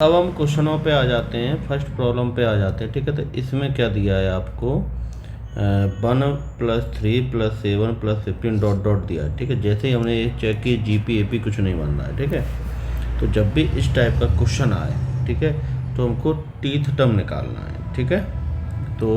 अब हम क्वेश्चनों पे आ जाते हैं, फर्स्ट प्रॉब्लम पे आ जाते हैं। ठीक है, तो इसमें क्या दिया है आपको, 1 + 3 + 7 + 15 डॉट डॉट दिया है। ठीक है, जैसे ही हमने ये चेक की जीपी एपी कुछ नहीं बन रहा है। ठीक है, तो जब भी इस टाइप का क्वेश्चन आए, ठीक है, तो हमको टीथ टर्म निकालना है। ठीक है, तो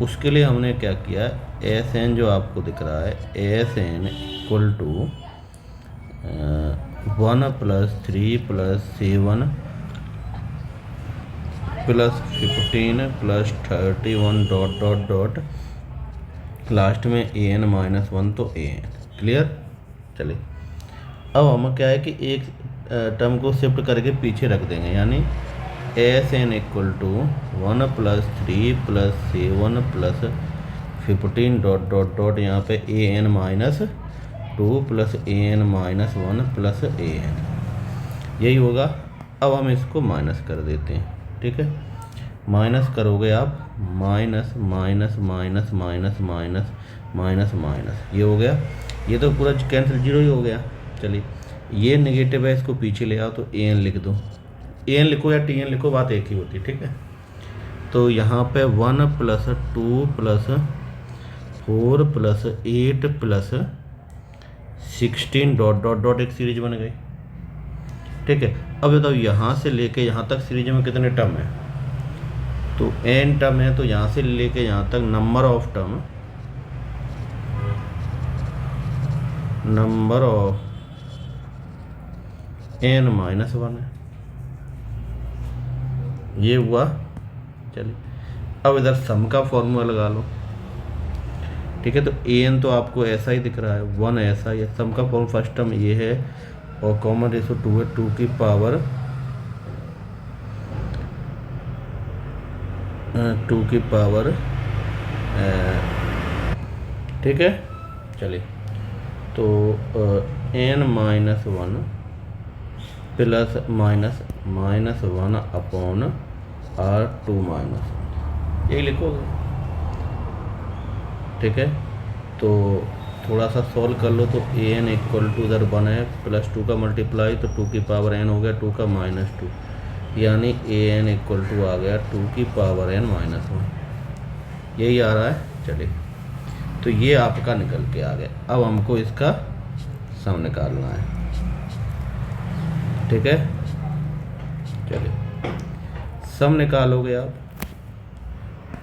उसके लिए हमने क्या किया, एस एन जो आपको दिख रहा है, S N equal to 1 + 3 + 7 + 15 + 31 dot dot dot, last में an-1 तो an। क्लियर। चलिए, अब हम क्या है कि एक टर्म को शिफ्ट करके पीछे रख देंगे, यानी S N equal to 1 + 3 + 7 + 15 dot dot dot, यहाँ पे an-2 + an-1 + an, यही होगा। अब हम इसको माइनस कर देते हैं। ठीक है, माइनस करोगे आप, minus minus minus minus minus minus minus, ये हो गया, ये तो पूरा कैंसिल, जीरो ही हो गया। चलिए, ये नेगेटिव है, इसको पीछे ले आओ, तो एन लिख दो, एन लिखो या टी एन लिखो, बात एक ही होती है। ठीक है, तो यहाँ पे 1 + 2 + 4 + 8 + 16 डॉट डॉट डॉट, एक सीरीज बन गई। ठीक है, अब बताओ यहाँ से लेके यहाँ तक सीरीज में कितने टर्म है, तो n टर्म है, तो यहाँ से लेके यहाँ तक number of term, number of n-1 है, ये हुआ। चलिए, अब इधर सम का फॉर्मूला लगा लो। ठीक है, तो an तो आपको ऐसा ही दिख रहा है, 1 ऐसा ही है, सम का फॉर्म फर्स्ट टर्म ये है, और कॉमन रेशो 2 है, 2 की पावर 2 की पावर, ठीक है। चलिए, तो n-1 plus minus -1 upon r2 -1, यही लिखोगे। ठीक है, तो थोड़ा सा सॉल्व कर लो, तो an इक्वल टू इधर 1 है, +2 का मल्टीप्लाई, तो 2 की पावर n हो गया, 2 का -2, यानी an इक्वल टू आ गया 2 की पावर n-1, यही आ रहा है। चलिए, तो ये आपका निकल के आ गया। अब हमको इसका सम निकालना है। ठीक है, चलिए, सम निकालोगे आप,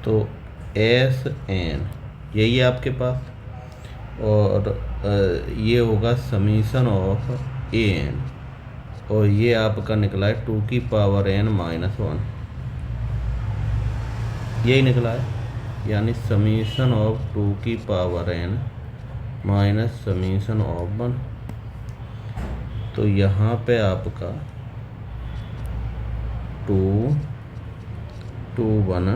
तो एस एन यही है आपके पास, और ये होगा समीशन ऑफ ए एन, और ये आपका निकला है 2 की पावर n-1, यही निकला है, यानी समीशन ऑफ 2 की power n minus summation of 1। तो यहाँ पे आपका 2 2 1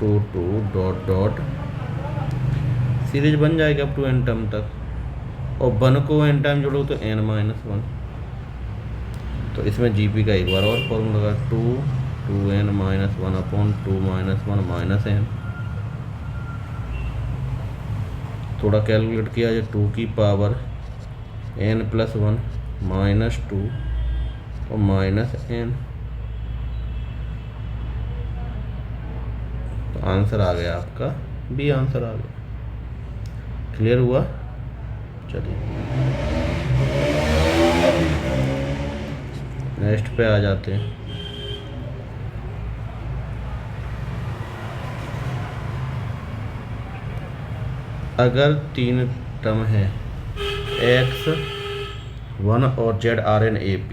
2 2 डॉट डॉट, सीरीज बन जाएगी अप टू n टर्म तक, और 1 को n टाइम जोड़ो तो n-1। तो इसमें जीपी का एक बार और फॉर्मूला लगा, 2n-1 अपॉन 2 -1 माइनस n, थोड़ा कैलकुलेट किया जाए, 2 की पावर n+1 -2 और -n, तो आंसर आ गया आपका बी, आंसर आ गया। क्लियर हुआ। चलिए, नेक्स्ट पे आ जाते हैं। अगर 3 टर्म है, x 1 और z Rn-AP,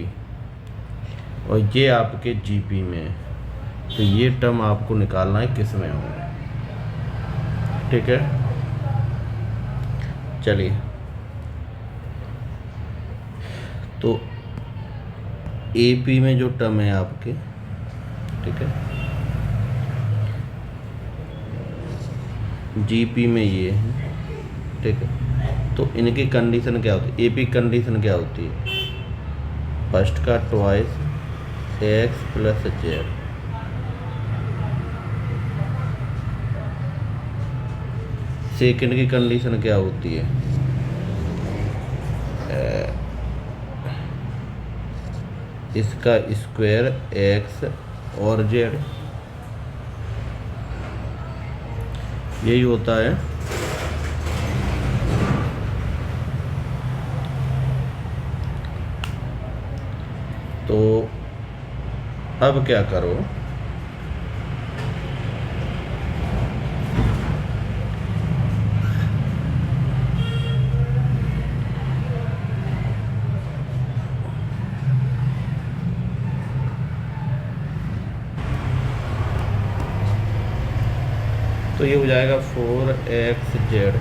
और ये आपके जीपी में है, तो ये टर्म आपको निकालना है किस में होंगे। ठीक है, चलिए, तो AP में जो टर्म है आपके, ठीक है, जीपी में ये है। ठीक है, तो इनकी कंडीशन क्या होती है, एपी कंडीशन क्या होती है, फर्स्ट का ट्वाइस x + z, सेकंड की कंडीशन क्या होती है, इसका स्क्वायर एक्स और जेड, यही होता है। तो अब क्या करो, तो ये हो जाएगा 4xz।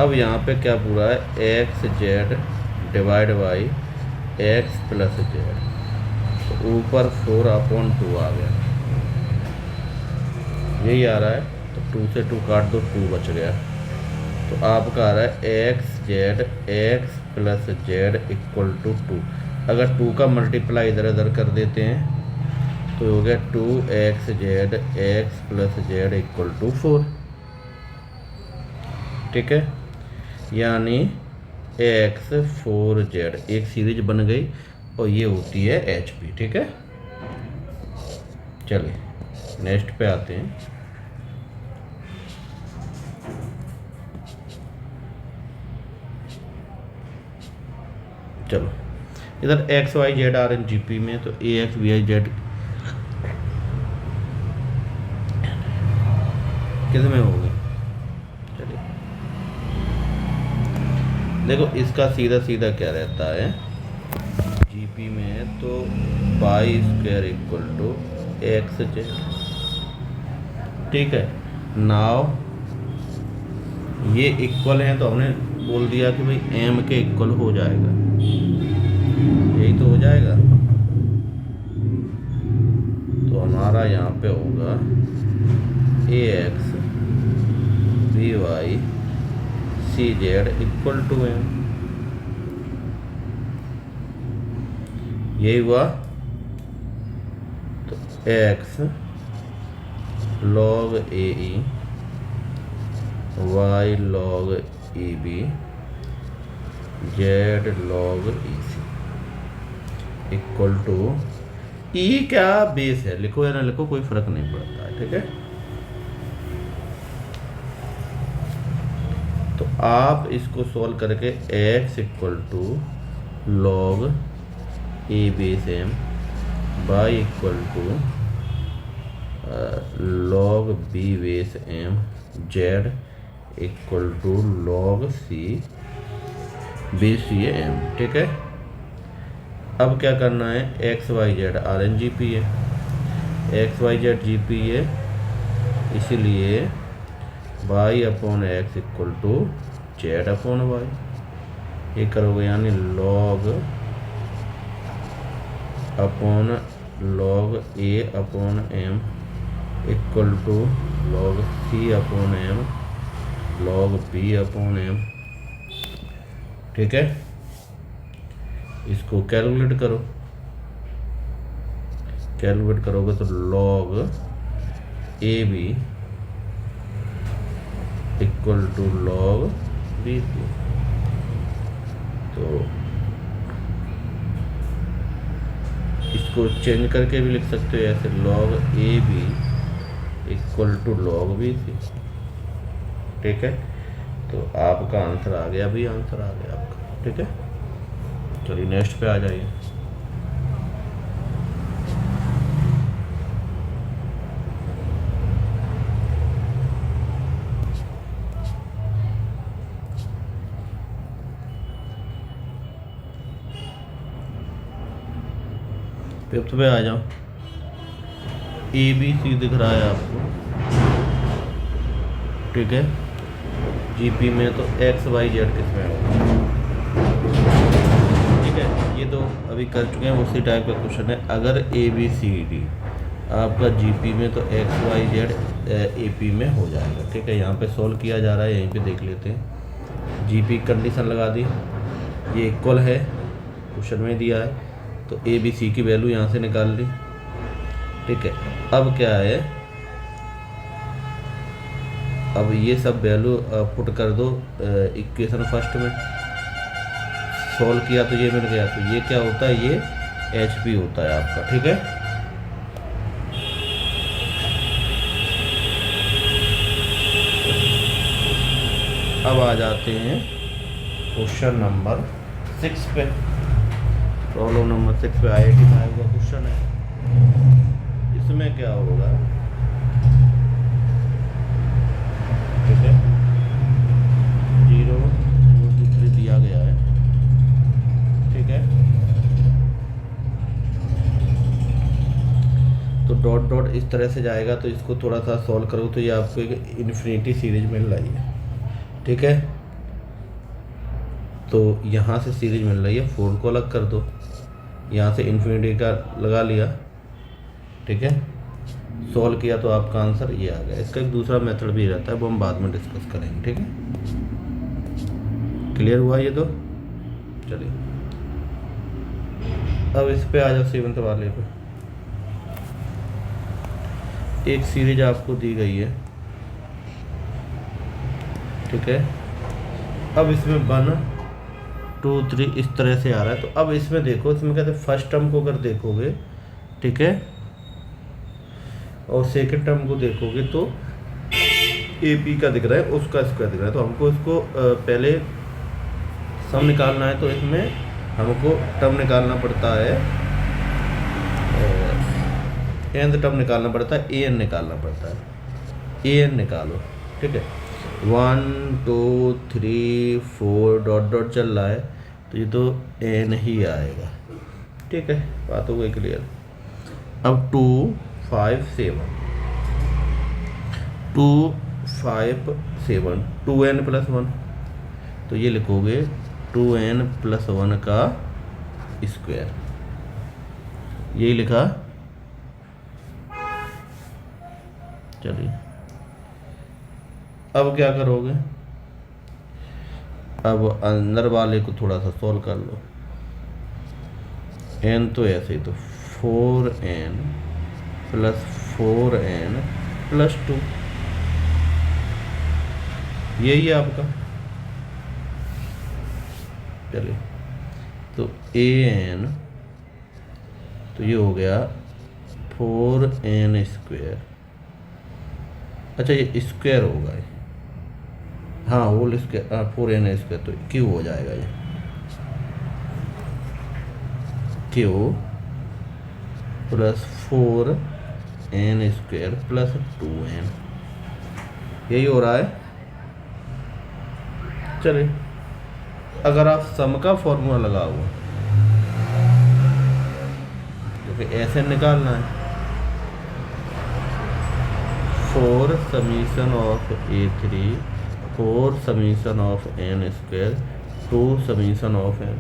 अब यहाँ पे क्या पूरा है, X Z divide by x plus Z, तो ऊपर 4/2 आ गया, यही आ रहा है। तो 2 से 2 काट दो, 2 बच गया। तो आपका आ रहा है X Z X plus Z equal to 2। अगर 2 का मल्टीप्लाई इधर उधर कर देते हैं तो हो गया 2xz X plus Z equal to 4। ठीक है, यानी एक्स 4z एक सीरीज बन गई और ये होती है HP। ठीक है, चलिए नेक्स्ट पे आते हैं। चलो इधर X Y Z R in GP में, तो AX BI Z किस में होगी। चलिए देखो, इसका सीधा सीधा क्या रहता है GP में, तो y² इक्वल टू XZ। ठीक है, नाउ ये इक्वल है तो हमने बोल दिया कि भाई m के इक्वल हो जाएगा, यही तो हो जाएगा। तो हमारा यहाँ पे होगा AX BY CZ equal to m, यही हुआ। तो x log AE y log EB z log EC equal to E क्या बेस है, लिखो या ना लिखो कोई फर्क नहीं पड़ता है। ठीक है, तो आप इसको सॉल्व करके x equal to log A base m y equal to log B base m z equal to log C base ये m। ठीक है, अब क्या करना है, एक्स वाई जेड RNGP है, एक्स वाई जेड GP है, इसीलिए y/x इक्वल टू z/y ये करोगे, यानी log upon log A/m equal to log C/m log B/m। ठीक है, इसको कैलकुलेट करो, कैलकुलेट करोगे तो log AB equal to log BC। तो इसको चेंज करके भी लिख सकते हो ऐसे, log AB equal to log BC। ठीक है, तो आपका आंसर आ गया, अभी आंसर आ गया आपका। ठीक है, चलिए नेक्स्ट पे आ जाइए। फिफ्थ पे आ जाओ, ABC दिख रहा है आपको। ठीक है, GP में तो XYZ किसमें होगा। ठीक है, ये तो अभी कर चुके हैं, उसी टाइप का क्वेश्चन है। अगर ABCD आपका GP में तो XYZ AP में हो जाएगा। ठीक है, यहाँ पे सॉल्व किया जा रहा है, यहीं पे देख लेते हैं। GP कंडीशन लगा दी, ये इक्वल है, क्वेश्चन में दिया है, तो ABC की वैल्यू यहाँ से निकाल ली। ठीक है, अब क्या है, अब ये सब वैल्यू पुट कर दो इक्वेशन फर्स्ट में, सॉल्व किया तो ये मिल गया। तो ये क्या होता है, ये HP होता है आपका, ठीक है। अब आ जाते हैं क्वेश्चन नंबर 6 पे। प्रॉब्लम नंबर 6 पे IIT में आया हुआ क्वेश्चन है। इसमें क्या होगा, ठीक है, 0 1 2 3 दिया गया है, ठीक है। तो डॉट डॉट इस तरह से जाएगा, तो इसको थोड़ा सा सॉल्व करो तो ये आपको एक इन्फिनिटी सीरीज मिल रही है, ठीक है। तो यहाँ से सीरीज मिल रही है, 4 को अलग कर दो, यहाँ से इन्फिनिटी का लगा लिया, ठीक है। सॉल्व किया तो आपका आंसर ये आ गया। इसका एक दूसरा मेथड भी रहता है, वो हम बाद में डिस्कस करेंगे, ठीक है। क्लियर हुआ ये तो। चलिए अब इस पे आ जाओ 7th वाले पे। एक सीरीज आपको दी गई है, ठीक है। अब इसमें 1 2 3 इस तरह से आ रहा है। तो अब इसमें देखो, इसमें कहते हैं फर्स्ट टर्म को अगर देखोगे, ठीक है, और सेकंड टर्म को देखोगे तो AP का दिख रहा है, उसका स्क्वायर दिख रहा है। तो हमको इसको पहले सम निकालना है, तो इसमें हमको टर्म निकालना पड़ता है, nth टर्म निकालना पड़ता है, an निकालना पड़ता है। an निकालो, ठीक है। 1 2 3 4 डॉट डॉट चल रहा है, तो ये तो n ही आएगा, ठीक है। बात हो गई क्लियर। अब 2 5 7 2 5 7 2n + 1, तो ये लिखोगे 2n + 1 का स्क्वायर, यही लिखा। चलिए अब क्या करोगे, अब अंदर वाले को थोड़ा सा सॉल्व कर लो। n तो ऐसे ही, तो 4n + 4n + 2, यही है आपका। चलिए तो an, तो ये हो गया 4n²। अच्छा ये स्क्वायर होगा, हाँ होल स्क्वायर, 4n², तो क्यू हो जाएगा ये, क्यू + 4n² + 2n, यही हो रहा है। चलिए अगर आप सम का फॉर्मूला लगाओ, क्योंकि ऐसे निकालना है, 4 summation of A3 4 summation of n², 2 summation of n,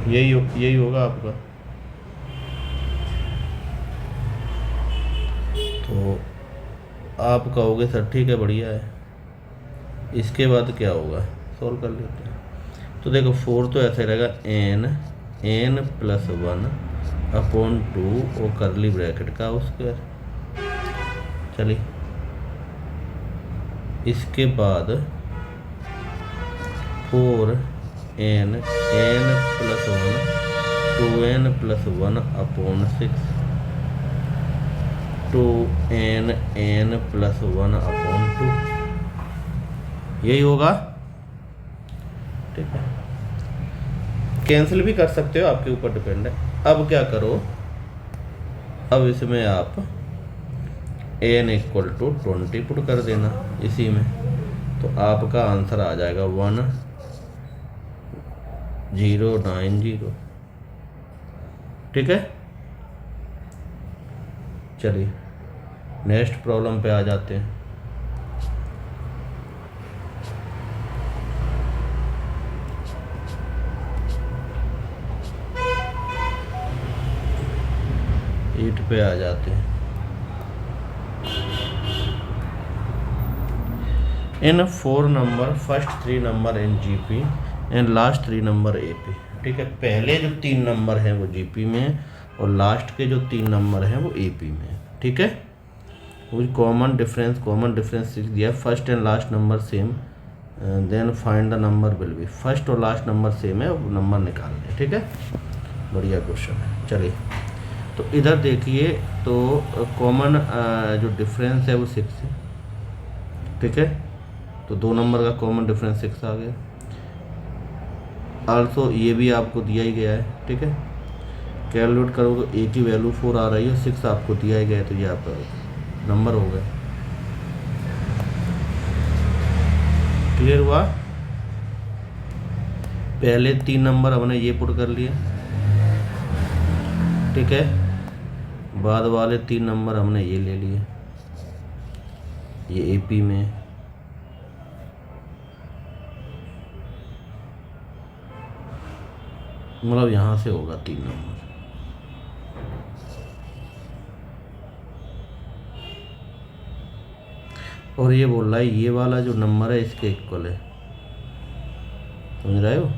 यही होगा आपका। तो आप कहोगे सर ठीक है बढ़िया है, इसके बाद क्या होगा, सॉल्व कर लेते हैं। तो देखो 4 तो ऐसे रहेगा, n + 1/2 और करली ब्रैकेट का स्क्वायर। चलिए इसके बाद 4n + 1 2n + 1/6 2n + 1/2, यही होगा, ठीक है। कैंसिल भी कर सकते हो, आपके ऊपर डिपेंड है। अब क्या करो, अब इसमें आप n = 20 पुट कर देना इसी में, तो आपका आंसर आ जाएगा 1090, ठीक है। चलिए नेक्स्ट प्रॉब्लम पे आ जाते हैं। एट पे आ जाते हैं। इन 4 number, first 3 number in GP and last 3 number AP, ठीक है। पहले जो 3 नंबर हैं वो GP में और लास्ट के जो 3 नंबर हैं वो AP में, ठीक है। वो कॉमन डिफरेंस दिया, first and last number same, then find the number will be, first और लास्ट नंबर सेम है, वो नंबर निकाल लें। ठीक है, बढ़िया क्वेश्चन है। चलिए तो इधर देखिए, तो कॉमन जो डिफरेंस है वो 6 है। ठीक है, तो 2 नंबर का कॉमन डिफरेंस 6 आ गया। आल्सो ये भी आपको दिया ही गया है। ठीक है, कैलकुलेट करो तो ए की वैल्यू 4 आ रही है, 6 आपको दिया ही गया है, तो ये आपका नंबर हो गया। क्लियर हुआ? पहले 3 नंबर हमने ये पुट कर लिए। ठीक है, बाद वाले 3 नंबर हमने ये ले लिए, ये एपी में। मतलब यहाँ से होगा 3 नंबर। और ये बोल रहा है ये वाला जो नंबर है इसके इक्वल है, समझ रहे हो?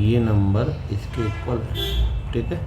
ये नंबर इसके इक्वल है। ठीक है।